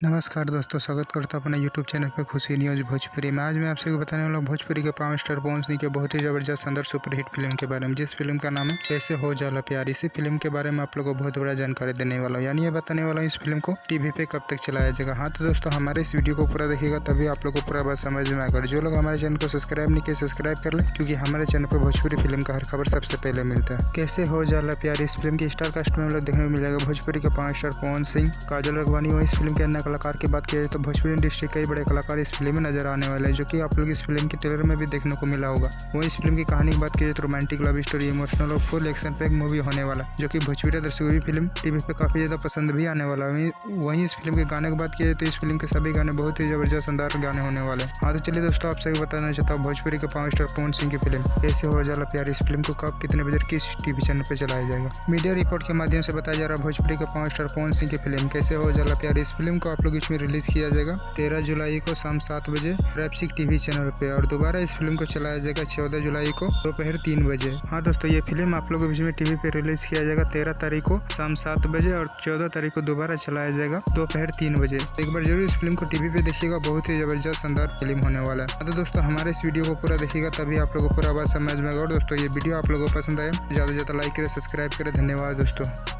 नमस्कार दोस्तों, स्वागत करता हूं अपने यूट्यूब चैनल पे खुशी न्यूज़ भोजपुरी में। आज मैं आपसे बताने वाला हूं भोजपुरी के पावर स्टार पवन सिंह के बहुत ही ज़बरदस्त अंदर सुपरहिट फिल्म के बारे में, जिस फिल्म का नाम है कैसे हो जाला प्यार। इसी फिल्म के बारे में आप लोगों को बहुत बड़ा जानकारी देने वाला हूँ, यानी ये बताने वाला हूँ इस फिल्म को टीवी पे कब तक चलाया जाएगा। हाँ तो दोस्तों, हमारे इस वीडियो को पूरा देखिएगा तभी आप लोग को पूरा बात समझ में आएगा। जो लोग हमारे चैनल को सब्सक्राइब नहीं किए सब्सक्राइब कर ले, क्योंकि हमारे चैनल पर भोजपुरी फिल्म का हर खबर सबसे पहले मिलता है। कैसे हो जाला प्यार इस फिल्म की स्टार कास्ट में हम लोग देखने को मिल जाएगा भोजपुरी के पावर स्टार पवन सिंह, काजल रघवानी हो। इस फिल्म के अन्य कलाकार की बात की तो भोजपुरी इंडस्ट्री कई बड़े कलाकार इस फिल्म में नजर आने वाले हैं, जो कि आप लोग इस फिल्म के ट्रेलर में भी देखने को मिला होगा। वो इस फिल्म की कहानी की बात की तो रोमांटिक लव स्टोरी, इमोशनल और फुल एक्शन पैक मूवी होने वाला, जो कि भोजपुरी दर्शकों की फिल्म टीवी पे काफी ज्यादा पसंद भी आने वाला है। वहीं इस फिल्म के गाने की बात की तो इस फिल्म के सभी गाने बहुत ही जबरदस्त शानदार गाने होने वाले हैं। हाँ तो चलिए दोस्तों, आप सभी बताना चाहता हूँ भोजपुरी के पावर स्टार पवन सिंह की फिल्म कैसे हो जाला प्यार इस फिल्म को कब कितने बजे किस टीवी चैनल पर चलाया जाएगा। मीडिया रिपोर्ट के माध्यम से बताया जा रहा है भोजपुरी के पावर स्टार पवन सिंह की फिल्म कैसे हो जाला प्यार इस फिल्म को आप लोग इसमें रिलीज किया जाएगा 13 जुलाई को शाम 7 बजे रैपसिक टीवी चैनल पे, और दोबारा इस फिल्म को चलाया जाएगा 14 जुलाई को दोपहर 3 बजे। हाँ दोस्तों, ये फिल्म आप लोगों के बीच में टीवी पे रिलीज किया जाएगा 13 तारीख को शाम 7 बजे और 14 तारीख को दोबारा चलाया जाएगा दोपहर 3 बजे। एक बार जरूर इस फिल्म को टीवी पे देखिएगा, बहुत ही जबरदस्त शानदार फिल्म होने वाला है। तो दोस्तों, हमारे इस वीडियो को पूरा देखिएगा तभी आप लोगों को पूरा बात समझ में आएगा। और दोस्तों, ये वीडियो आप लोगों को पसंद आया ज़्यादा से ज़्यादा लाइक करें, सब्सक्राइब करें। धन्यवाद दोस्तों।